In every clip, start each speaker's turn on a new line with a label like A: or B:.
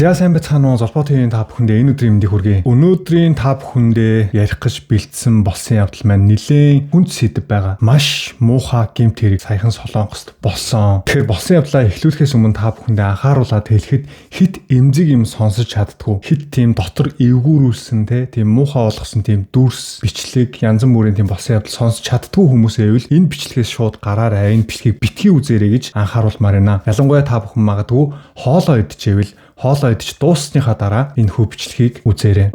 A: За сайн байцгаана уу Золбоо TV-ийн та бүхэндээ энэ өдрийн мэндийг хүргэе. Өнөөдрийн та бүхэндээ ярих гэж бэлдсэн болсон явдал маань нэлээд хүнд сэдэв байгаа. Маш муухай гэмт хэрэг саяхан Солонгост болсон. Тэгэхээр болсон явдлаа эхлүүлэхээс өмнө та бүхэндээ анхааруулад хэлэхэд хит эмзэг юм сонсож чаддгүй. Хит тийм дотор эвгүүрүүлсэн тийм муухай болгосон тийм дүрс, бичлэг, янз бүрийн тийм болсон явдал сонсож чаддгүй хүмүүсээ ивэл энэ бичлэгээс шууд гараарай. Энэ бичлэгийг битгий үзээрэй гэж анхааруулмаар байна. Ялангуяа та бүхэн магадгүй хоолоо идчихвэл хоолоо идэж дууссныхаа дараа энэ хүү бичлэгийг үзээрэй.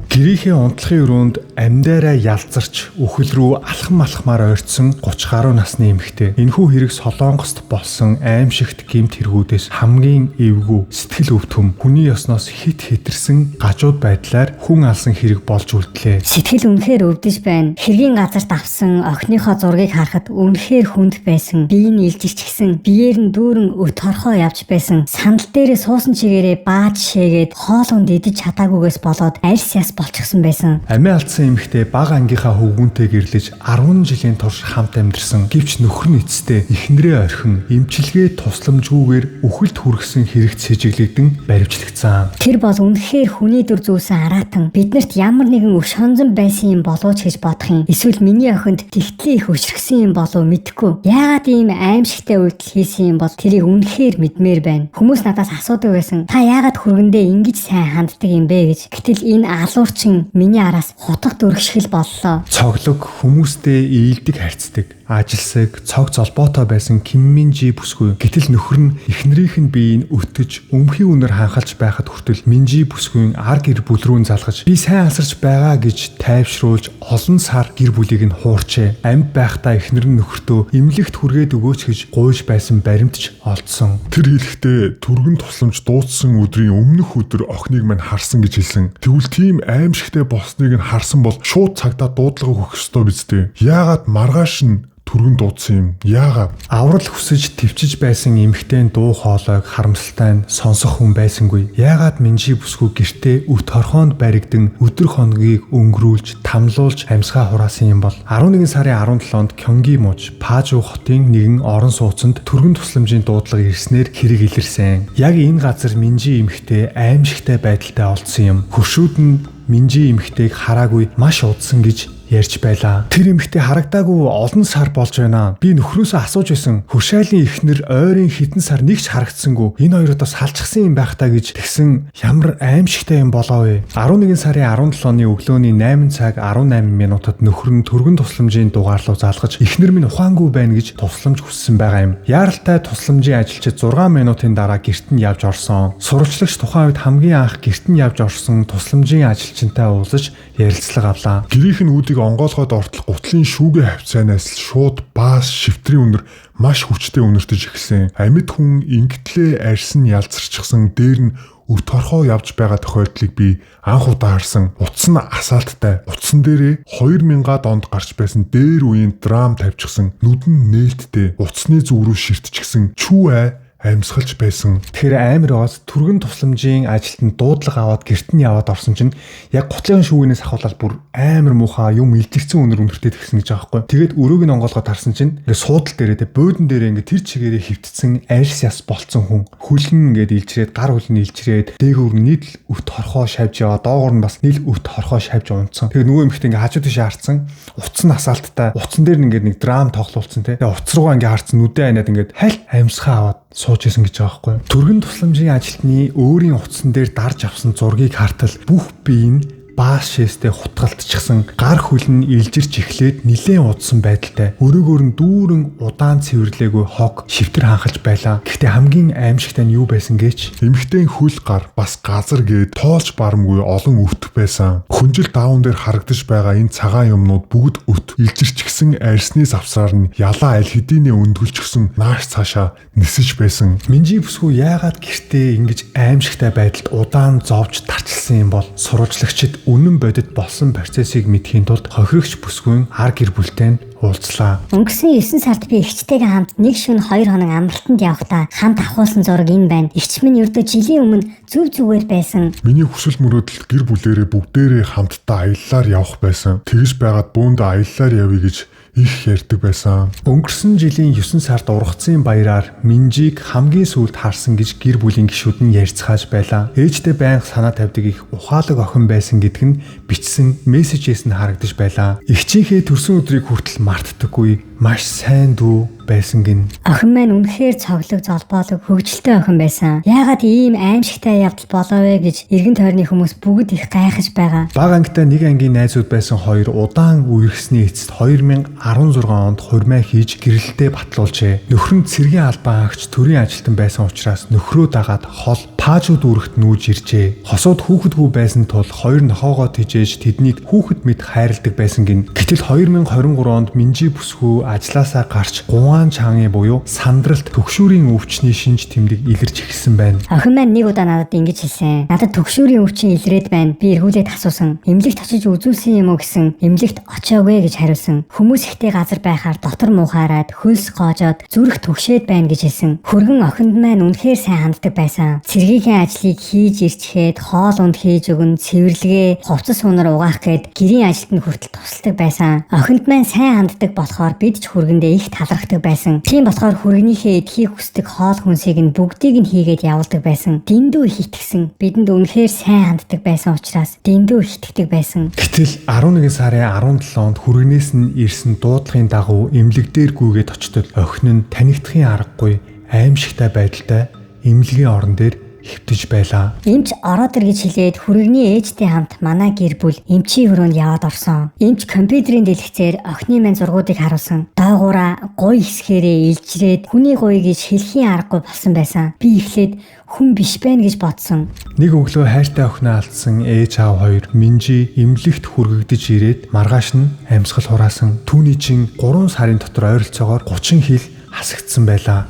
A: Гэрийнхээ унтлахын өрөөнд амьдаараа ялзарч үхэл рүү алхам алхмаар ойртсон 30 гаруй насны эмэгтэй. Энэхүү хэрэг Солонгост болсон аимшигт гэмт хэрэгүүдээс хамгийн эвгүй, сэтгэл өвтөм, хүний ёсноос хит хэтэрсэн гажууд байдлаар хүн алсан хэрэг болж үлдлээ.
B: Сэтгэл үнэхээр өвдөж байна. Хэргийн газарт авсан охиныхоо зургийг харахад үнэхээр хүнд байсан. Бие нь илжиж гисэн, биеэр нь дүүрэн өт хорхоо явж байсан. Сандал дээрээ суусан чигээрээ бааж шээгээд хоолунд идэж чадаагүйгээс болоод арьс яс болчихсон байсан.
A: Амиа алдсан эмэгтэй бага ангийнхаа хөвгүүнтэй гэрлэж 10 жилийн турш хамт амьдарсан. Гэвч нөхөр нь эцэстээ эхнэрээ орхин эмчилгээ тусламжгүйгээр үхэлд хүргэсэн хэрэгт сэжиглэгдэн баривчлагдсан.
B: Тэр бол үнэхээр хүний дүр зүүсэн араатан. Биднэрт ямар нэгэн өв шонзон байсан юм болооч гэж бодох юм. Эсвэл миний охинд тэгтлээ их өшргсөн юм болов мэдэхгүй. Яагаад ийм аимшигтай үйлдэл хийсэн юм бол тэрийг үнэхээр мэдмээр байна. Хүмүүс надаас асуудаг байсан. Та яагаад хүргэндээ ингэж сайн ханддаг юм бэ гэж. Гэтэл энэ алуурчин миний араас хутга дүрхшгэл боллоо.
A: Цоглог хүмүүстэй ийдэг харьцдаг. Ажилсаг, цог золбоотой байсан Ким Мин Жи бүсгүй. Гэтэл нөхөр нь эхнэрийнх нь биеийг өтөж өмхий үнээр ханхалж байхад хүртэл Минжи бүсгүйн ар гэр бүл рүү залгаж би сайн алсарч байгаа гэж тайвшруулж олон сар гэр бүлийг нь хуурчээ. Амьд байхдаа эхнэр нь нөхөртөө эмнэлэгт хүргээд өгөөч гэж гуйж байсан баримтч олдсон.
C: Тэр хэлэхдээ түргэн тусламж дууссан өдрийн өмнөх өдөр охиныг мань харсан гэж хэлсэн. Тэгвэл тийм аимшигтай болсныг нь харсан бол шууд цагтаа дуудлага өгөх ёстой биз дээ. Яагаад маргааш нь түргэн дуудсан юм? Яагаад?
A: Аврал хүсэж төвчж байсан эмэгтэй дуу хоолойг харамсалтай нь сонсох хүн байсангүй. Яагаад Минжи бүсгүй гэртээ өт хорхоонд баригдан өдөр хоногийг өнгөрүүлж, тамлуулж амьсгаа хураасан юм бол 11 сарын 17-нд Кёнги мууж Пажу хотын нэгэн орон сууцанд түргэн тусламжийн дуудлага ирснээр хэрэг илэрсэн. Яг энэ газар Минжи эмэгтэй аимшигтай байдалтай олдсон юм. Хөршүүд нь Минжи эмэгтэйг хараагүй маш удсан гэж ярьж байлаа. Тэр эмэгтэй харагдаагүй олон сар болж байна. Би нөхрөөсөө асууж байсан. Хөшайлын эхнэр ойрын хитэн сар нэг ч харагдсангүй. Энэ хоёроо салчихсан юм байх таа гэж тэгсэн ямар аимшигтай юм болоо вэ? 11 сарын 17-ны өглөөний 8 цаг 18 минутад нөхөр нь түргэн тусламжийн дугаарлуу залгаж эхнэр минь ухаангүй байна гэж тусламж хүссэн байгаа юм. Яаралтай тусламжийн ажилчид 6 минутын дараа гэрт нь явж орсон. Сурвалжлагч тухайн үед хамгийн анх гэрт нь явж орсон тусламжийн ажилчинтай уулзаж ярилцлага авлаа.
C: Гэрийнх нь үүдийг онгоолгоод ортол гутлын шүүгээ хавцаанаас шууд баас шивтрийн үнэр маш хүчтэй үнэртэж эхэлсэн. Амьд хүн ингэтлээ арьс нь ялзарчихсан, дээр нь өт хорхоо явж байгаа тохиолдлыг би анх удаа харсан. Утас нь асаалттай. Утсан дээрээ 2000-аад онд гарч байсан дээр үеийн драм тавьчихсан. Нүд нь нээлттэй. Утасны зүг рүү ширтчихсэн. Чүү амьсгалж байсан.
A: Тэгэхээр амар байгаас түргэн тусламжийн ажилтнад дуудлага аваад гэрт нь яваад орсон чинь яг гутлын шүүгээс ахуулаад бүр амар муухай юм илжирсэн үнэр үнэртэй тэгсэн гэж байгаа байхгүй. Тэгээд өрөөг нь онгоолгоод харсан чинь ингээд суудал дээрээ буудан дээрээ ингээд тэр чигээрээ хөвтцсэн арьс яс болцсон хүн. Хөлн ингээд илжирээд гар хөл нь илжирээд дээгүүр нийл өт хорхоо шавж яваа, доогоор нь бас нийл өт хорхоо шавж унтсан. Тэгээд нөгөө эмэгтэй ингээд хажуу тийш харцсан. Утас нь асаалттай. Утсан дээр нь ингээд нэг драм тоглуулсан те. Тэгээд утас руугаа ингээд харцсан нүдэ ханаад ингээд хальт амьсгаа аваад сууж исэн гэж байгаа байхгүй. Түргэн тусламжийн ажилтны өөрийн утсан дээр дарж авсан зургийг хартал бүх бие нь баас шээстэй хутгалтчихсан, гар хөл нь илжирч эхлээд нилээн удсан байдалтай. Өрөөгөөр нь дүүрэн удаан цэвэрлээгүй хог шивтэр ханхалж байлаа. Гэхдээ хамгийн аимшигтай нь юу байсан гээч?
C: Эмэгтэй хөл гар бас газар гээд тоолж барамгүй олон өвт байсан. Хүнжил даавн дээр харагдаж байгаа энэ цагаан юмнууд бүгд өт. Илжирчгсэн арьсны завсаар нь ялаа аль хэдийнэ өндгөлчихсөн нааш цаашаа нисэж байсан.
A: Минжи бүсгүй яагаад гэртээ ингэж аимшигтай байдалд удаан зовж тарчилсан юм бол? Сурвалжлагчид үнэн бодит болсон процессыг мэдхийн тулд хохирогч бүсгүйн ар гэр бүлтэй нь уулзлаа.
B: Өнгөрсөн 9 сард би эгчтэйгээ хамт нэг шөнө 2 хоног амралтанд явахдаа хамт авахулсан зураг энэ байна. Эгч минь ердөө жилийн өмнө зүгээр байсан.
C: Миний хүсэл мөрөөдөл гэр бүлээрээ бүгдээрээ хамтдаа аяллаар явах байсан. Тэгж байгаад бүүндээ аяллаар явъя гэж их ярьдаг байсан.
A: Өнгөрсөн жилийн 9 сард ургацын баяраар Минжийг хамгийн сүүлд харсан гэж гэр бүлийн гишүүд нь ярьцгааж байлаа. Ээжтэй байнга санаа тавьдаг их ухаалаг охин байсан гэдг нь бичсэн мессежээс нь харагдаж байлаа. Эгчийнхээ төрсөн өдрийг хүртэл мартдаггүй маш сайн дүү байсан гин.
B: Охин маань үнэхээр цоглог золбоолог хөвгөлтэй охин байсан. Яагаад ийм аимшигтай явдал болов вэ гэж эргэн тойрны хүмүүс бүгд их гайхаж байгаа.
A: Бага ангитай нэг ангийн найзууд байсан хоёр удаан үерхсний эцэст 2016 онд хурмаа хийж гэрэлтэд батлуулжээ. Нөхөр нь цэргийн албан агч төрийн ажилтан байсан учраас нөхрөө дагаад хол паажууд үүрэгт нүүж иржээ. Хосууд хүүхэдгүй байсан тул хоёр нохоогоо тижээж тэднийг хүүхэд мэд хайрладаг байсан гин. Гэтэл 2023 онд Минжи бүсгүй ажлаасаа гарч Гуан чангийн буюу сандралт төгшүүрийн өвчний шинж тэмдэг илэрч эхэлсэн байна.
B: Охин маань нэг удаа надад ингэж хэлсэн. Надад төгшүүрийн өвчин илрээд байна. Би эргүүлээд асуусан. Эмнэлэгт очиж үзүүлсэн юм уу гэсэн. Эмнэлэгт очоогүй гэж хариулсан. Хүмүүс ихтэй газар байхаар дотор муухаараад хөлс гоожоод зүрх түгшээд байна гэж хэлсэн. Хөргөн охинд маань үнэхээр сайн ханддаг байсан. Цэргийн ажлыг хийж ирчгээд хоол унд хийж өгөн цэвэрлэгээ хувцас сунар угаах гээд гэрийн ажилд нь хүртэл тусалдаг байсан. Охинд маань сайн ханддаг болохоор бид ч хөргөндөө их талархдаг байсан. Тийм болохоор хөргөнийхээ эдхийг хүсдэг хоол хүнсийг нь бүгдийг нь хийгээд явуулдаг байсан. Дэндүү их итгэсэн. Бидэнд үнэхээр сайн ханддаг байсан учраас дэндүү их итгэдэг байсан.
A: Гэтэл 11 сарын 17-нд хөргөнөөс нь ирсэн дуудлагын дагуу эмнэлэг дээр гүйгээд очтод охин нь танигдахын аргагүй аимшигтай байдалтай эмнэлгийн орон дээр хөвтөж байлаа.
B: Эмч ороод ир гэж хэлээд хүрэгний ээжтэй хамт манай гэр бүл эмчийн өрөөнд яваад орсон. Эмч компьютерийн дэлгэцээр охины маань зургуудыг харуулсан. Доогуура гуй хэсгээрээ илжрээд хүний гуй гэж хэлхийн аргагүй болсон байсан. Би эхлээд хүн биш байна гэж бодсон.
A: Нэг өглөө хайртай охиноо алдсан ээж аав хоёр Минжи эмнэлэгт хүргэгдэж ирээд маргааш нь амьсгал хураасан. Түүний чин 3 сарын дотор ойролцоогоор 30 хил хасагдсан байлаа.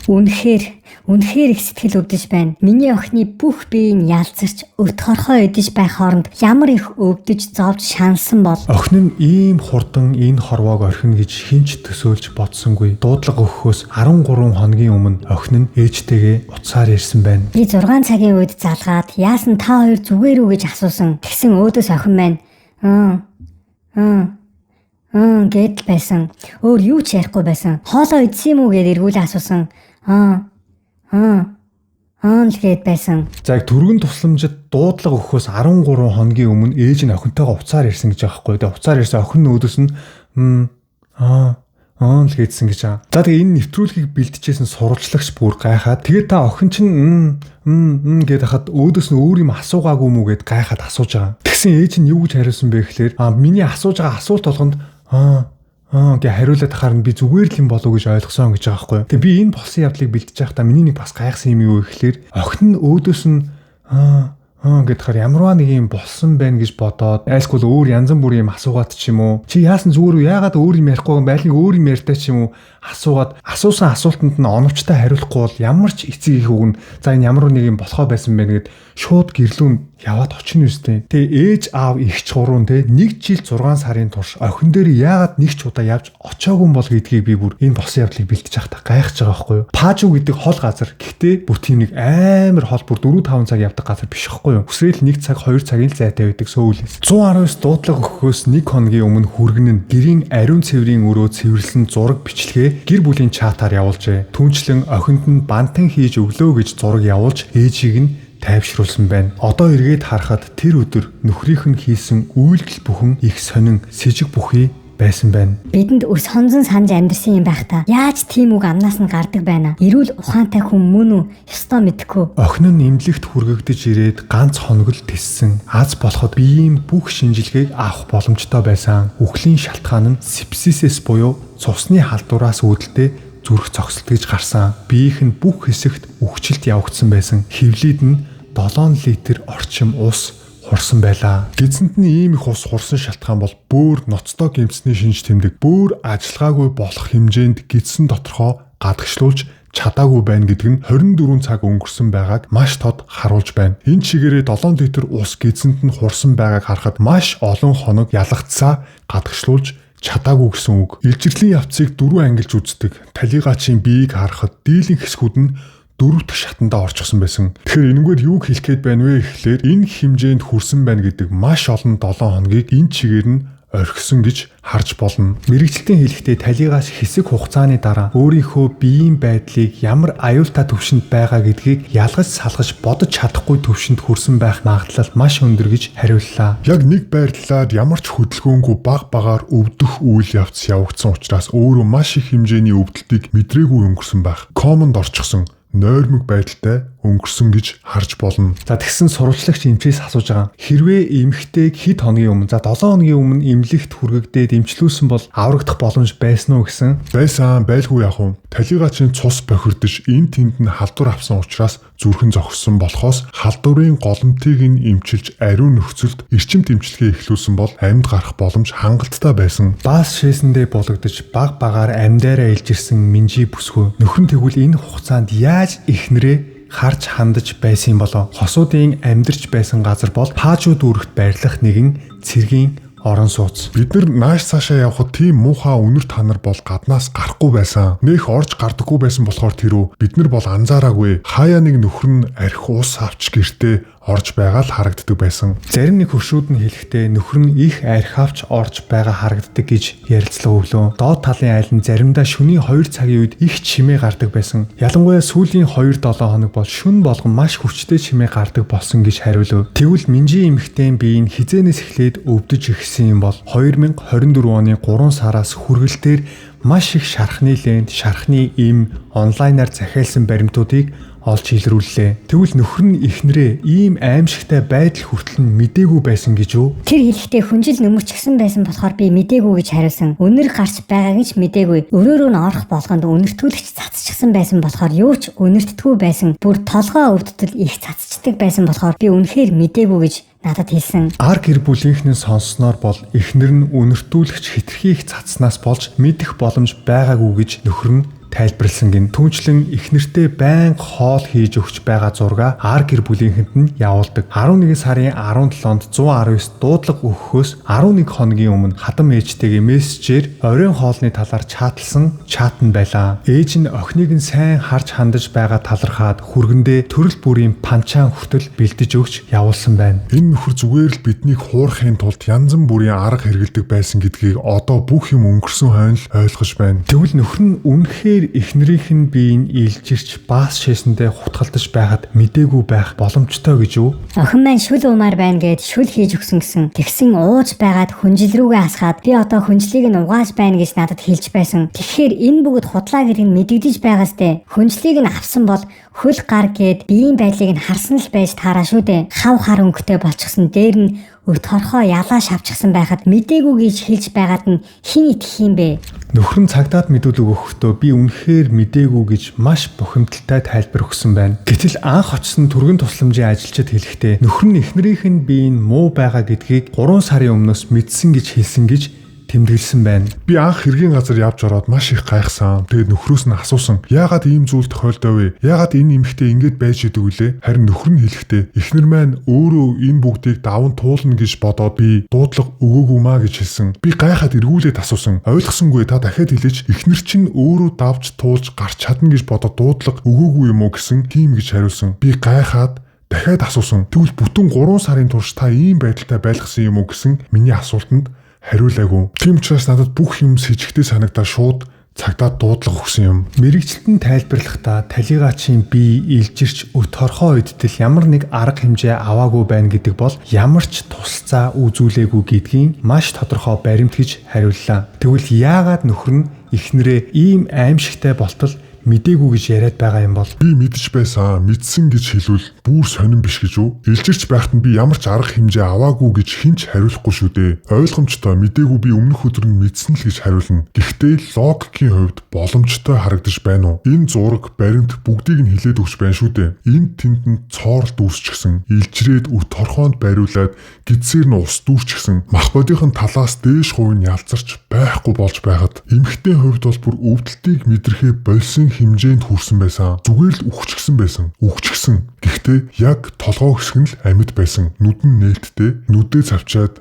B: Үнэхээр их сэтгэл өвдөж байна. Миний охины бүх бие нь ялцарч өт хорхоо өдөж байх хооронд ямар их өвдөж зовж шаналсан бол.
A: Охин нь ийм хурдан энэ хорвоог орхино гэж хинч төсөөлж бодсонгүй. Дуудлага өгөхөөс 13 хоногийн өмнө охин нь ээжтэйгээ утсаар ирсэн байна.
B: Би 6 цагийн үед залгаад яасан та хоёр зүгээр үү гэж асуусан. Тэгсэн өөдөөс охин маань гэдэл байсан. Өөр юу ч ярихгүй байсан. Хоолоо идсэн юм уу гэж эргүүлээ асуусан. л гээд байсан.
A: За яг түргэн тусламжид дуудлага өгөхөөс 13 хоногийн өмнө ээж нь охинтойгоо уцаар ирсэн гэж байгаа байхгүй. Тэгээ уцаар ирсэн охин нь өөдөөс нь л гэдсэн гэж байгаа. За тэгээ энэ нэвтрүүлгийг бэлтжижсэн сурвалжлагч бүр гайхаад тэгээ та охин чинь гээд хахад өөдөөс нь өөр юм асуугаагүй мүү гэд гайхаад асууж байгаа. Тэгсэн ээж нь юу гэж хариулсан бэ гэхээр миний асууж байгаа асуулт болгонд гэ хариулаад тахаар нь би зүгээр л юм болов гэж ойлгосон гэж байгаа байхгүй. Тэгээ би энэ болсон явдлыг бэлдэж байхдаа миний нэг бас гайхсан юм юу гэхээр охин нь өөдөөс нь гэдгээр ямарваа нэг юм болсон байна гэж бодоод айлсгүй өөр янз бүрийн юм асуугаад ч юм уу чи яасан зүгээр үү яагаад өөр юм ярихгүй байлиг өөр юм ярьдаа ч юм уу асуугаад асуусан асуултанд нь оновчтой хариулахгүй бол ямар ч эцэг их өгнө за энэ ямар нэг юм болохоо байсан байна гэд шууд гэрлүүн яваад очин үстэй. Тэгээ ээж аав их чуруунд те 1 жил 6 сарын турш охин дээр яагаад нэг ч удаа явж очоогүй бол гэдгийг би бүр энэ босон явдлыг бэлтэж байхдаа гайхаж байгаа байхгүй юу. Пажу гэдэг хол газар гэхдээ бүр тийм нэг амар хол бүр 4-5 цаг явдаг газар биш байхгүй юу. Хүсрээл 1 цаг 2 цагийн л зайтай байдаг сөүлээс. 119 дуудлага өгөхөөс 1 хоногийн өмнө хүргэн нь гэрийн ариун цэврийн өрөө цэвэрлсэн зураг бичлэгээ гэр бүлийн чатаар явуулжээ. Түүнчлэн охинд нь бантан хийж өглөө гэж зураг явуулж ээжийг нь тайвшруулсан байна. Одоо эргээд харахад тэр өдөр нөхрийнх нь хийсэн үйлдэл бүхэн их сонин сэжиг бүхий байсан байна.
B: Бидэнд өс хонзон санаж амьдсан юм байх та. Яаж тийм үг амнаас нь гардаг байна? Эрүүл ухаантай хүн мөн үү? Ёстой мэдэхгүй.
A: Охин нь эмнэлэгт хүргэгдэж ирээд ганц хоног л тиссэн. Аз болоход биеийн бүх шинжилгээг авах боломжтой байсан. Үхлийн шалтгаан нь сепсисээс буюу цусны халдвараас үүдэлтэй зүрх цогцолт гэж гарсан. Биеийнх нь бүх хэсэгт үхжилт явагдсан байсан. Хевлийд нь 7 литр орчим ус хурсан байлаа. Гэзэнд нь ийм их ус хурсан шалтгаан бол бөөр ноцтой гэмтсний шинж тэмдэг бөөр ажиллагаагүй болох хэмжээнд гидсэн доторхоо гадагшлуулж
C: чадаагүй байна гэдэг нь 24 цаг өнгөрсөн байгааг маш тод харуулж байна. Энэ чигээрээ 7 литр ус гизэнд нь хурсан байгааг харахад маш олон хоног ялгцсаа гадагшлуулж чадаагүй гэсэн үг. Илжирлийн явцыг 4 ангилж үздэг. Талигачийн биеийг харахад дийлэнх хэсгүүд нь 4 дахь шатандаа орчихсон байсан. Тэгэхээр энэгээр юу хэлэх гээд байна вэ гэхлээр энэ хэмжээнд хүрсэн байна гэдэг маш олон 7 хоногийг энэ чигээр нь орхисон гэж харж болно. Мэргэжилтийн хэлэхдээ талигаас хэсэг хугацааны дараа өөрийнхөө биеийн байдлыг ямар аюултай төвшөнд байгаа гэдгийг ялгаж салгаж бодож чадахгүй төвшөнд хүрсэн байх магадлал маш өндөр гэж хариуллаа. Яг нэг байрлалаад ямар ч хөдөлгөөнгүй багаар өвдөх үйл явц явагдсан учраас өөрөө маш их хэмжээний өвдөлтийг мэдрээгүй өнгөрсөн байх. Комонд орчихсон нойрмог байдалтай өнгөрсөн гэж харж болно. За тэгсэн сурвалжлагч эмчээс асууж байгаа. Хэрвээ эмэгтэйг хэд хоногийн өмнө 7 хоногийн өмнө эмнэлэгт хүргэгдээд эмчлүүлсэн бол аврагдах боломж байсан уу гэсэн. Байсан, байлгүй яах вэ? Талигачийн цус бохирдож энэ тэнд нь халдвар авсан учраас зүрхэн зогссон болохоос халдварын голомтыг нь эмчилж ариун нөхцөлд эрчим тэмчилгээ эхлүүлсэн бол амьд гарах боломж хангалттай байсан. Баас шээсэндээ булагдаж багаар амьдаараа илжирсэн Минжи бүсгүй нөхөр нь тэгвэл энэ хугацаанд яаж эхнэрээ харж хандаж байсан болоо. Хосуудын амьдарч байсан газар бол Пажууд үүрэгт байрлах нэгэн цэргийн орон сууц. Бид нар нааш цаашаа явхад тийм муухай үнэр танар бол гаднаас гарахгүй байсан. Нөх орж гардаггүй байсан болохоор тэрүү бид нар бол анзаараагүй. Хаяа нэг нөхөр нь арх ус авч гэртээ орж байгаа л харагддаг байсан. Зарим нэг хөршүүд нь хэлэхдээ нөхөр нь их арх авч орж байгаа харагддаг гэж ярилцлага өглөө. Доод талын айл нь заримдаа шөнийн 2 цагийн үед их чимээ гардаг байсан. Ялангуяа сүүлийн 2-7 хоног бол шөнө болгон маш хүчтэй чимээ гардаг болсон гэж хариулв. Тэгвэл Минжи эмэгтэйн бие нь хизээнээс эхлээд өвдөж ирсэн юм бол 2024 оны 3 сараас хүргэлтээр маш их шархны лент, шархны эм, онлайнаар захиалсан баримтуудыг олж илрүүллээ. Тэгвэл нөхөр нь эхнэрээ ийм аимшигтай байдал хүртэл нь мэдээгүй байсан гэж үү?
B: Тэр хэлэхдээ хүнжил нөмөрчгсөн байсан болохоор би мэдээгүй гэж хариулсан. Үнэр гарч байгааг нь ч мэдээгүй. Өрөөрөө нь орох болгонд үнэртгүүлэгч цацчихсан байсан болохоор юу ч үнэртдэггүй байсан. Бүр толгоо өвдөлт их цацчдаг байсан болохоор би үнэхээр мэдээгүй гэж надад хэлсэн.
A: Ар гэр бүлийнхэн сонсноор бол эхнэр нь үнэртүүлэгч хэтэрхий их цацснаас болж мэдэх боломж байгаагүй гэж нөхөр нь тайлбарлсан гин. Түүнчлэн эхнэртэй байнга хоол хийж өгч байгаа зургаа ар гэр бүлийнхэнд нь явуулдаг. 11 сарын 17-нд 119 дуудлага өгөхөөс 11 хоногийн өмнө хадам ээжтэйгээ мессежээр оройн хоолны талаар чатлсан чат нь байлаа. Ээж нь охиныг нь сайн харж хандаж байгаа талархаад хүргэндээ төрөл бүрийн панчаан хүртэл бэлдэж өгч явуулсан байна.
C: Энэ нөхөр зүгээр л биднийг хуурахын тулд янз бүрийн арга хэрэгэлдэг байсан гэдгийг одоо бүх юм өнгөрсөн хойно л ойлгож байна.
A: Тэгвэл нөхөр нь үнэхээр эхнэрийнх нь биеийг илжирч баас шээсэндээ хутгалдаж байхад мэдээгүй байх боломжтой гэж үү?
B: Охин маань шүл уумаар байна гэд шүл хийж өгсөн гэсэн. Тэгсэн ууж байгаад хүнжил рүүгээ асгаад би одоо хүнжлийг нь угааж байна гэж надад хэлж байсан. Тэгэхээр энэ бүгд худлаа гэдэг нь мэдэгдэж байгаастай. Хүнжлийг нь авсан бол хөл гар гэд биеийн байдлыг нь харсан л байж таараа шүү дээ. Хав хар өнгөтэй болчихсон дээр нь өвд хорхоо ялаа шавчихсан байхад мэдээгүй гэж хэлж байгаад нь хин итгэх юм бэ?
A: Нөхөр нь цагдаад мэдүүлэг өгөхдөө би үнэхээр мэдээгүй гэж маш бухимдалтай тайлбар өгсөн байна. Гэтэл анх очсон түргэн тусламжийн ажилчид хэлэхдээ нөхөр нь эхнэрийнх нь бие нь муу байгаа гэдгийг 3 сарын өмнөөс мэдсэн гэж хэлсэн гэж тэмдэглэсэн байна.
C: Би анх хэргийн газар явж ороод маш их гайхсан. Тэгээд нөхрөөс нь асуусан. Яагаад ийм зүйл тохиолдов вэ? Яагаад энэ эмэгтэй ингэж байж идэг вүлээ? Харин нөхөр нь хэлэхдээ эхнэр маань өөрөө энэ бүгдийг даван туулна гэж бодоод би дуудлага өгөөгүй маа гэж хэлсэн. Би гайхаад эргүүлээд асуусан. Ойлгосонгүй та дахиад хэлээч эхнэр чинь өөрөө давж туулж гарч чадна гэж бодоод дуудлага өгөөгүй юм уу гэсэн тийм гэж хариулсан. Би гайхаад дахиад асуусан. Тэгвэл бүтэн 3 сарын турш та ийм байдалтай байлгасан юм уу гэсэн миний асуултанд хариулаагүй. Тийм учраас надад бүх юм с хичгтэй санагдаад шууд цагдаад дуудлага өгсөн юм.
A: Мэргэжилтэн тайлбарлахдаа талигачийн бие илжирч өт хорхоо үедтэл ямар нэг арга хэмжээ аваагүй байна гэдэг бол ямар ч тусцаа үзүүлээгүй гэдгийн маш тодорхой баримт гэж хариуллаа. Тэгвэл яагаад нөхөр нь эхнэрээ ийм аимшигтай болтол мэдээгүй гэж яриад байгаа юм бол?
C: Би мэдж байсан, мэдсэн гэж хэлвэл бүр сонирн биш гэж үү? Илжирч байхад нь би ямар ч арга хэмжээ аваагүй гэж хинч хариулахгүй шүү дээ. Ойлгомжтой мэдээгүй би өмнөх өдөр нь мэдсэн л гэж хариулна. Гэхдээ логикийн хувьд боломжтой харагдаж байна уу? Энэ зураг, баримт бүгдийг нь хилээд өгч байна шүү дээ. Энд тэнд нь цоор дүүсчихсэн, илжирээд өт хорхоонд бариулаад гидсээр нь ус дүүрчихсэн. Мах бодийн талаас дээш хувь нь ялцарч байхгүй болж байхад эмэгтэй хувьд бол бүр өвдөлтийг мэдрэхээ болсон хэмжээнд хүрсэн байсан. Зүгээр л үхчихсэн байсан. Гэхдээ яг толгоо хэсэг нь л амьд байсан. Нүд нь нээлттэй, нүдээ цавчаад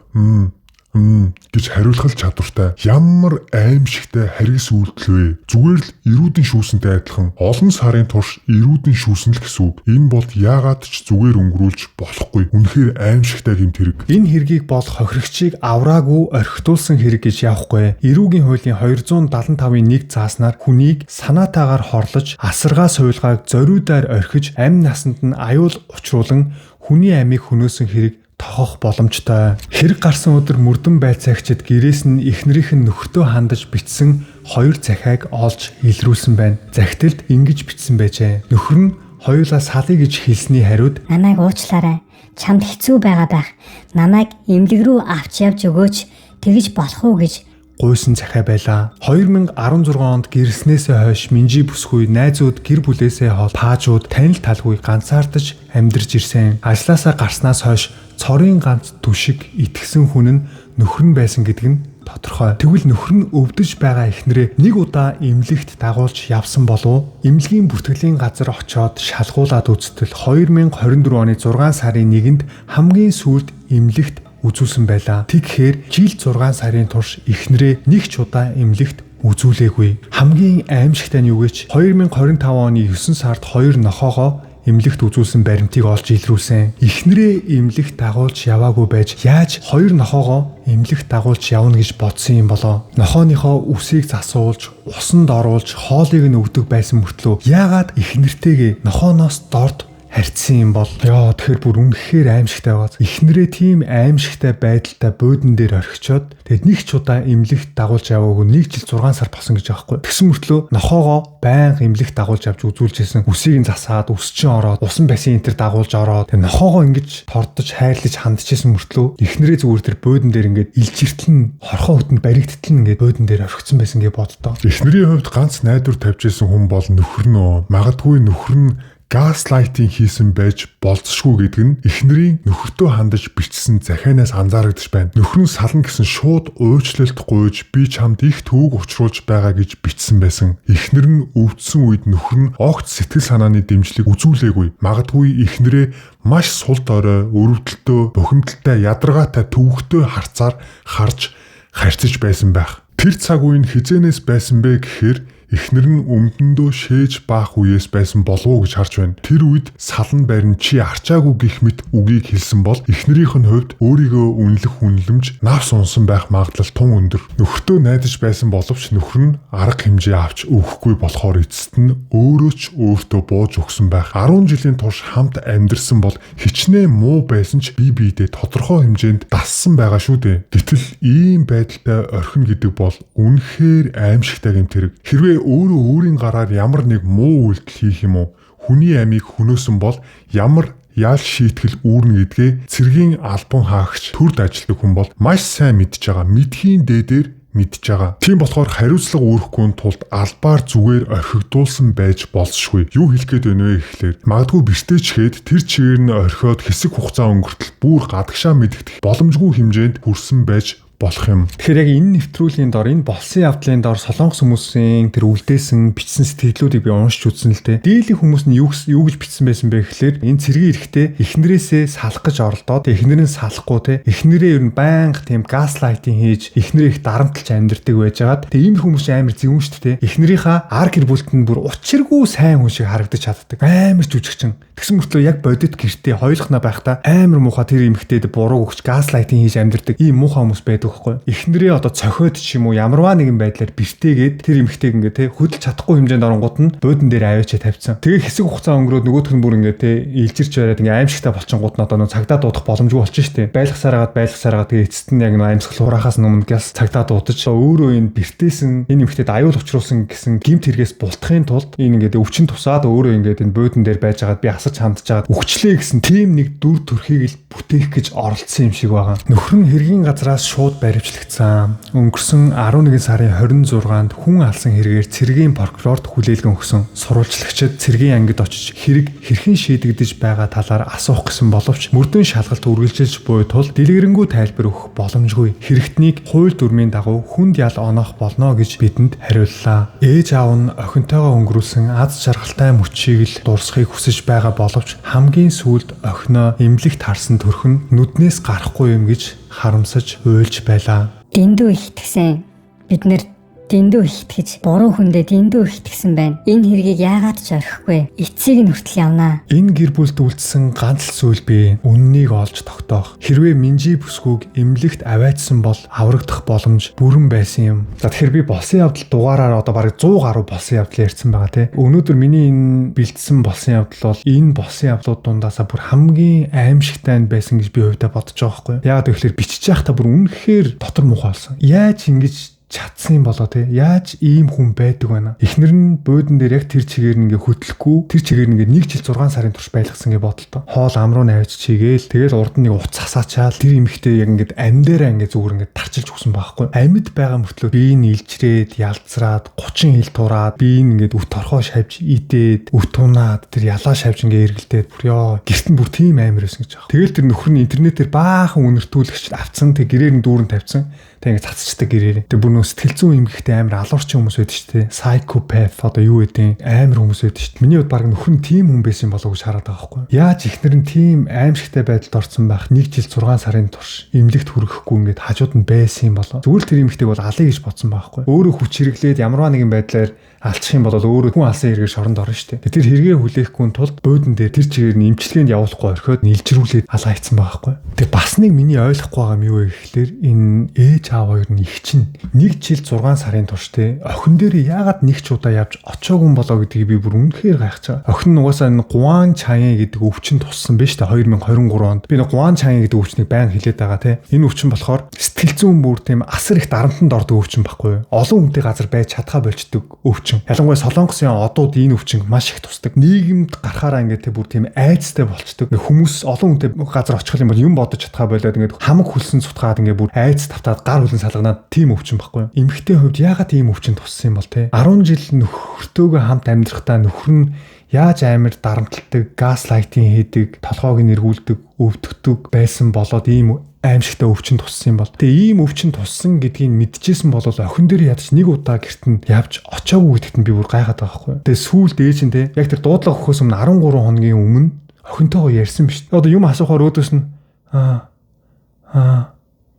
C: гэж хариулах чадвартай. Ямар аимшигтай харгис үйлдэл вэ? Зүгээр л эрүүдийн шүүсэнтэй адилхан. Олон сарын турш эрүүдийн шүүсэн л гэсэн үг. Энэ бол яагаад ч зүгээр өнгөрүүлж болохгүй. Үнэхээр аимшигтай гэмт хэрэг.
A: Энэ хэргийг бол хохирогчийг авраагүй орхитуулсан хэрэг гэж явахгүй. Эрүүгийн хуулийн 275-ын 1 зааснаар хүнийг санаатаагаар хорлож, асаргаа суйлгааг зориудаар орхиж, амь насанд нь аюул учруулан хүний амийг хөнөөсөн хэрэг тохох боломжтой. Хэрэг гарсан өдөр мөрдөн байцаагчид гэрээс нь эхнэрийнх нь нөхөртөө хандаж бичсэн 2 захиаг олж илрүүлсэн байна. Захидалд ингэж бичсэн байжээ. Нөхөр нь хоёулаа салъя гэж хэлсний хариуд
B: намайг уучлаарай. Чамд хэцүү байгаа байх. Намайг эмнэлэг рүү авч явж өгөөч. Тэгж болох уу гэж
A: гуйсан захиа байлаа. 2016 онд гэрснээсээ хойш Минжи бүсгүй найзууд гэр бүлээсээ хол паажууд танил талгүй ганцаардаж амьдарч ирсэн. Ажлаасаа гарснаас хойш цорын ганц түшиг итгэсэн хүн нь нөхөр нь байсан гэдэг нь тодорхой. Тэгвэл нөхөр нь өвдөж байгаа эхнэрээ нэг удаа эмнэлэгт дагуулж явсан болов. Эмнэлгийн бүртгэлийн газар очоод шалгуулад үзтэл 2024 оны 6 сарын 1-нд хамгийн сүүлд эмнэлэгт үзүүлсэн байлаа. Тэгэхээр жил 6 сарын турш эхнэрээ нэг ч удаа эмнэлэгт үзүүлээгүй. Хамгийн аимшигтай нь юу гэж 2025 оны 9 сард 2 нохоогоо эмнэлэгт үзүүлсэн баримтыг олж илрүүлсэн. Эхнэрээ эмнэлэгт дагуулж яваагүй байж яаж 2 нохоогоо эмнэлэгт дагуулж явна гэж бодсон юм болоо. Нохооныхоо үсийг засуулж, усанд оруулж, хоолыг нь өгдөг байсан мөртлөө яагаад эхнэртэйгээ нохооноос дорд харьцсан юм бол тэгэхээр бүр үнэхээр аимшигтай байгаа. Эхнэрээ тийм аимшигтай байдалтай буудан дээр орхичоод тэгэд нэг ч удаа эмнэлэгт дагуулж яваагүй 1 жил 6 сар болсон гэж байгаа байхгүй. Тэгсэн мөртлөө нохоогоо байнга эмнэлэгт дагуулж явж үзүүлжсэн. Үсийг нь засаад ус чин ороод усан бассейн энэ төр дагуулж ороод тэг нохоогоо ингэж тордож хайрлаж хандчихсан мөртлөө эхнэрээ зүгээр тэр буудан дээр ингээд илжиртэн хорхоо хөтөнд баригдтал ингээд буудан дээр орхицсан байсан гэж боддоо.
C: Эхнэрийн хувьд ганц найдвар тавьж исэн хүн бол нөхөр нөө. Магадгүй нөхөр нь гаслайтинг хийсэн байж болцшгүй гэдэг нь эхнэрийн нөхөртөө хандаж бичсэн захианаас анзаарэгдэж байна. Нөхөр нь сална гэсэн шууд уучлалт гуйж би чамд их төвөг учруулж байгаа гэж бичсэн байсан. Эхнэр нь өвдсөн үед нөхөр нь огт сэтгэл санааны дэмжлэг үзүүлээгүй. Магадгүй эхнэрээ маш сул дорой, өрөвдөлтөө, бухимдалтай, ядаргаатай төвөгтэй харцаар харж харьцаж байсан байх. Тэр цаг үе нь хизээнээс байсан бэ гэхээр эхнэр нь өмдөндөө шээж баах үеэс байсан болов уу гэж харж байна. Тэр үед салан барин чи арчаагүй гэх мэт үгийг хэлсэн бол эхнэрийнх нь хувьд өөрийгөө үнэлэх үнэлэмж навс унсан байх магадлал тун өндөр. Нөхөртөө найдаж байсан боловч нөхөр нь арга хэмжээ авч өгөхгүй болохоор эцэст нь өөрөө ч өөртөө бууж өгсөн байх. 10 жилийн турш хамт амьдэрсэн бол хичнээн муу байсан ч бие биедээ тодорхой хэмжээнд дассан байгаа шүү дээ. Гэтэл ийм байдалтай орхино гэдэг бол үнэхээр аимшигтай гэмт хэрэг. Хэрвээ өөрөө өөрийн гараар ямар нэг муу үйлдэл хийх юм уу? Хүний амийг хөнөөсөн бол ямар ял шийтгэл үүрнэ гэдгээ цэргийн албан хаагч төрд ажилладаг хүн бол маш сайн мэдж байгаа. Мэдхийн дээдээр мэдж байгаа. Тийм болохоор хариуцлага үүрэхгүй тулд албаар зүгээр орхигдуулсан байж болзошгүй. Юу хэлэх гээд байна вэ гэхлээр магадгүй бэртээ чихэд тэр чигээр нь орхиод хэсэг хугацаа өнгөртөл бүр гадагшаа мэдэгдэх боломжгүй хэмжээнд хүрсэн байж болох юм. Тэгэхээр яг энэ нэвтрүүлгийн дор энэ болсон явдлын дор солонгос хүмүүсийн тэр үлдээсэн бичсэн сэтгэлдлүүдийг би уншиж үзсэн л дээ. Дийлэх хүмүүс нь юу гэж бичсэн байсан бэ гэхлээр энэ цэргийн эрэхтэй эхнэрээсээ салах гэж оролдоод эхнэр нь салахгүй те эхнэрээ ер нь байнга тийм гаслайтинг хийж эхнэрээ их дарамтлж амьдэрдэг байжгаад тэгээ ийм хүмүүс амар зэвүүн шүү дээ. Эхнэрийнхаа ар гэр бүлт нь бүр учиргүй сайн хүн шиг харагдаж чаддаг. Амар жүжигчин. Тэгсэн мөртлөө яг бодит гэртээ хоёулахна байхдаа амар муухай тэр эмэгтэйд буруу өгч гаслайтинг хийж амьдэрдэг ийм муухай хүмүүс байдаг. Эхнэрээ одоо цохиод ч юм уу ямарваа нэгэн байдлаар бэртээгээд тэр эмэгтэйг ингээ те хөдөлж чадахгүй хэмжээнд оронгууд нь буудан дээр аваачаа тавьсан. Тэгээ хэсэг хугацаа өнгөрөөд нөгөөх нь бүр ингээ те илжирч байгаад ингээ аимшигтай болчингууд нь одоо цагдаа дуудах боломжгүй болчихно штэ. Байлгасараад тэгээ эцэст нь яг аимсгал хураахаас өмнө гяс цагдаа дуудаж өөрөө энэ бэртээсэн энэ эмэгтэйд аюул учруулсан гэсэн гэмт хэрэгээс бултахын тулд энэ ингээ өвчин тусаад өөрөө ингээ энэ буудан дээр байж байгаад би
A: тасарч хандж байгаа үхчлээ гэсэн тийм нэг дүр төрхийг л бүтээх гэж оролцсон юм шиг байгаа. Нөхөр нь хэргийн газраас шууд баривчлагдсан. Өнгөрсөн 11 сарын 26-нд хүн алсан хэрэгээр цэргийн прокурорт хүлээлгэн өгсөн. Сурвалжлагчид цэргийн ангид очиж хэрэг хэрхэн шийдэгдэж байгаа талаар асуух гэсэн боловч мөрдөн шалгалт үргэлжилж буй тул дэлгэрэнгүй тайлбар өгөх боломжгүй. Хэрэгтнийг хууль дүрмийн дагуу хүнд ял оноох болно гэж бидэнд хариуллаа. Ээж аав нь охинтойгоо өнгөрүүлсэн аз жаргалтай мөчийг л дурсахыг хүсэж байгаа боловч хамгийн сүүлд охиноо эмнэлэгт харсан төрхөн нүднээс гарахгүй юм гэж харамсаж уйлж байлаа.
B: Дэндүү ихтгсэн. Бид нэр дэндүү ихтгэж буруу хүндээ дэндүү ихтгсэн байна. Энэ хэргийг яагаад ч орхихгүй. Эцсийг нь хүртэл явнаа.
A: Энэ гэр бүлд үлдсэн ганц л зүйл бий. Үннийг олж тогтоох. Хэрвээ Минжи бүсгүйг эмнэлэгт аваачсан бол аврагдах боломж бүрэн байсан юм. За тэгэхээр би болсон явдал дугаараар одоо бараг 100 гаруй болсон явдал ярьсан байгаа тий. Өнөөдөр миний энэ бэлдсэн болсон явдал бол энэ болсон явдлууд дундаасаа бүр хамгийн аимшигтай байсан гэж би хувьдаа бодож байгаа байхгүй. Яагаад гэвэл бичиж байхдаа бүр үнэхээр дотор муухай болсон. Яаж ингэж чадсан юм болоо те яаж ийм хүн байдаг байна. Эхнэр нь буудан дээр яг тэр чигээр ингээ хөтлөхгүй тэр чигээр ингээ 1 жил 6 сарын турш байлгасан гэ бодолтой. Хоол амруу навж чигээл тэгэл урд нь нэг утас хасаачаал тэр эмэгтэй яг ингээ амьдаараа ингээ зүгээр ингээ тарчилж өгсөн байхгүй. Амьд байгаа мөртлөө бие нь илжрээд ялцраад 30 хил тураад бие нь ингээ үт торхоо шавж идээд үт тунаад тэр ялаа шавж ингээ эргэлдээд бүр ёо гэрт нь бүр тийм амар байсан гэж байгаа. Тэгэл тэр нөхөр нь интернетээр баахан үнэртүүлэгч авцсан тэг гэрээр нь дүүрэн тавьсан. Тэг ингээ цацчдаг гэрээр. Тэг бүр сэтгэл зүйн эмгэгтэй амар алуурчин хүмүүс байдаг шүү дээ. Psychopath одоо юу гэдэг амар хүмүүс байдаг шүү дээ. Миний хувьд баг нөхөр нь тийм хүн байсан болов уу гэж хараад байгаа байхгүй. Яаж ихнэр нь тийм аимшигтай байдалд орсон байх 1 жил 6 сарын турш эмнэлэгт хүрэхгүй ингээд хажууд нь байсан юм болоо. Зүгээр л тэр эмгэгтэйг бол алъя гэж бодсон байхгүй. Өөрөө хүч хэрэглээд ямарваа нэгэн байдлаар алчих юм бол өөрөө хүн алсан хэрэгээр шоронд орно шүү дээ. Тэр хэрэгээ хүлээхгүй тулд буудан дээр тэр чигээр нь эмчилгээнд явуулахгүй орхиод нэлжрүүлээд алгаа хийцэн байгаа байхгүй. Тэг бас нэг миний ойлгохгүй байгаа юм юу вэ гэхэлэр энэ ээж аав хоёр нь их чинь 1 жил 6 сарын турш те охин дээр яагаад нэг ч удаа явж очоогүй болоо гэдгийг би бүр үнэхээр гайхаж байгаа. Охин нь угаасаа энэ Гуан Чаян гэдэг өвчин туссан биз дээ 2023 онд. Би нэг Гуан Чаян гэдэг өвчнийг байн хэлээд байгаа те. Энэ өвчин болохоор сэтгэл зүйн бүр тийм асар их дарамтанд ордог өвчин байхгүй юу? Олон хүнтэй газар байж чадхаа болчдөг өвчин. Ялангуяа Солонгосын одууд энэ өвчин маш их тусдаг. Нийгэмд гарахаараа ингээд бүр тийм айцтай болчдөг. Хүмүүс олон хүнтэй газар очих юм бол юм бодож чадхаа болоод ингээд хамаг хүлсэн сутгаад ингээд бүр айц тавтаад гар хүлэн салганаад тийм өвчин байхгүй юу? Эмэгтэй хувьд яагаад ийм өвчин туссан юм бол те? 10 жил нөхөртөөгөө хамт амьдрахдаа нөхөр нь яаж амар дарамтлагдаг, газлайтинг хийдэг, толгойг нэргүүлдэг, өвдөгдөг байсан болоод ийм аимшигтай өвчин туссан юм бол. Тэгээ ийм өвчин туссан гэдгийг мэдчихсэн бол охин дээр ядч нэг удаа гэрт нь явж очоогүй гэдэгт нь би бүр гайхаад байгаа байхгүй. Тэгээ сүүлд ээж нь те яг тэр дуудлага өгөхөөс өмнө 13 хоногийн өмнө охинтойгоо ярьсан биз. Одоо юм асуухаар өөдөөс нь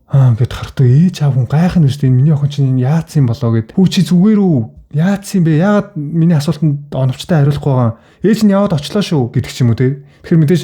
A: гэд харахтаа ээж аав хүн гайх нь үстэй миний охин чинь яатсан болоо гэд. Хүү чи зүгээр үү? Яатсан бэ? Яагаад миний асуултанд оновчтой хариулахгүй байгаа? Ээж нь яваад очлоо шүү гэдэг ч юм уу те. Тэгэхээр мэдээж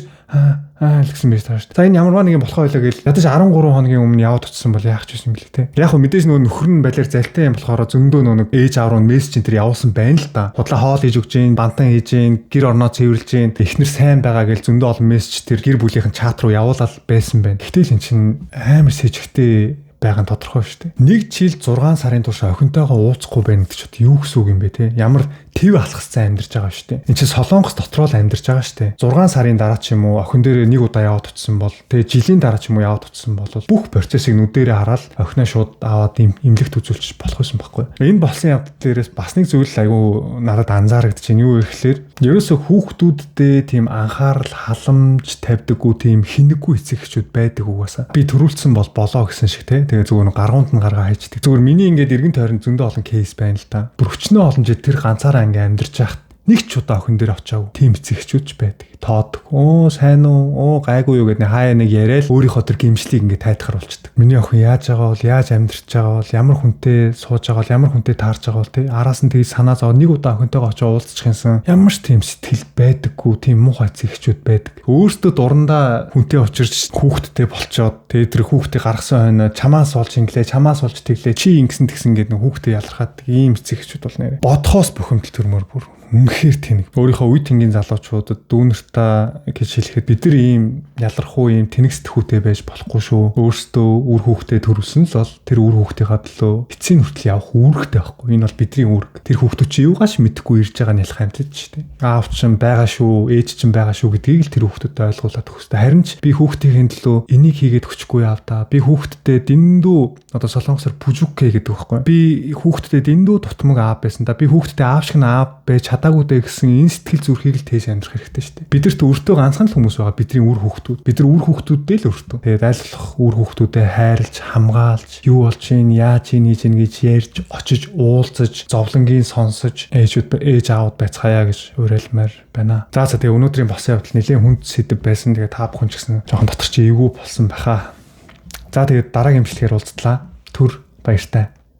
A: л гэсэн байж тааш. За энэ ямарваа нэг юм болох байлаа гээл. Ядаж 13 хоногийн өмнө яваад очсон бол яах ч байсан бэлээ те. Яг хөө мэдээж нөгөө нөхөр нь балиар залтай юм болохоор зөндөө нэг ээж аав руу мессеж энэ явуулсан байна л да. Худлаа хоол хийж өгч जैन, бантан хийж जैन, гэр орноо цэвэрлж जैन. Эхнэр сайн байгаа гээл зөндөө олон мессеж тэр гэр бүлийнхэн чат руу явуулаад байсан байна. Гэтэл эн чинь амар сэжигтэй байгаа нь тодорхой шүү дээ. 1 жил 6 сарын турш охинтойгоо уулзахгүй байна гэж бод юу гэсэн үг юм бэ те? Ямар төв алхасцсан амьдарч байгаа шүү дээ. Энд чинь Солонгос дотроо л амьдарч байгаа шүү дээ. 6 сарын дараа ч юм уу охин дээр нэг удаа яваад утсан бол тэгээ жилийн дараа ч юм уу яваад утсан бол бүх процессыг нүдэрээ хараад охиноо шууд аваад эмнэлэгт үзүүлчих болох байсан байхгүй. Энэ болсон явдал дээрээс бас нэг зүйл айгүй надад анзаарагдчих юм юу гэхээр ерөөсө хүүхдүүддээ тийм анхаарал халамж тавьдаггүй тийм хинэггүй эцэгчүүд байдаг угаасаа. Би төрүүлсэн бол болоо гэсэн шиг те. Тэгээ зүгээр гаргуунд нь гаргаа хайчдаг. Зүгээр миний ингээд эргэн тойрон зөндөө олон кейс байна л да. Бүр өчнөө олон жил тэр ганцаараа ингээд амьдарч яхад нэг ч удаа охин дээр очиагүй. Тим эцэгчүүд байдаг. Тоодог. Сайн уу? Гайгүй юу гэдэг хаяа нэг яриад өөрийнхөө тэр гимжлийг ингээд тайтахар болчдөг. Миний охин яаж байгаа бол, яаж амьдарч байгаа бол, ямар хүнтэй сууж байгаа бол, ямар хүнтэй таарж байгаа бол тий араас нь тгий санаа зов нэг удаа охинтойгоо очиж уулзчих юмсан. Ямар ч тийм сэтгэл байдаггүй, тийм муухай эцэгчүүд байдаг. Өөртөө дурандаа хүнтэй очирч хүүхдтэй болчоод тэгээ тэр хүүхдээ гаргасан хойно чамаас олж инглээ, чамаас олж тэглээ, чи ингэсэн тэгсэн гэдэг хүүхдээ ялархаад ийм эцэгчүүд бол нэрэ. Бодхоос бухимдал төрмөр бүр үнэхээр үнэхээр тэнэг. Өөрийнхөө үе тэнгийн залуучуудад дүүнэртаа гэж хэлэхэд бид нар ийм ялархуу ийм тэнэг сэтгүүтэй байж болохгүй шүү. Өөрсдөө үр хүүхдээ төрүүлсэн л бол тэр үр хүүхдийнхаа төлөө эцсийн хүртэл явах үүрэгтэй байхгүй. Энэ бол бидний үүрэг. Тэр хүүхдүүд чи юугаач мэдэхгүй ирж байгаа нь ялах амьтад ч тийм. Аав чинь байгаа шүү, ээж чинь байгаа шүү гэдгийг л тэр хүүхдэд ойлгуулад өгөх хэрэгтэй. Харин ч би хүүхдийн төлөө энийг хийгээд өчгүй яав да. Би хүүхдэд дэндүү одоо солонгосоор пужукэ гэдэг байхгүй. Би хүүхдэд дэндүү тутмаг аав байсан да. Би хүүхдэд аав шиг аав байж чадаагүй дэ гэсэн энэ сэтгэл зүрхийг л тээж амьдрах хэрэгтэй шүү дээ. Бидэрт өөртөө ганцхан л хүмүүс байгаа. Бидний үр хүүхдүүд. Бид нар үр хүүхдүүдтэй л өөртөө. Тэгээд аль болох үр хүүхдүүдэд хайрлж, хамгаалж, юу болж ийн, яаж ийн гэж ярьж, очиж уулзаж, зовлонгийн сонсож, ээж аавд байцгаая гэж уриалмаар байна. За тэгээ өнөөдрийн босон явдал нэлээд хүнд сэдв байсан. Тэгээ та бүхэн ч гэсэн жоохон дотор чи эвгүй болсон байхаа. За тэгээд дараагийн бичлэгээр уулзтлаа. Түр баяртай.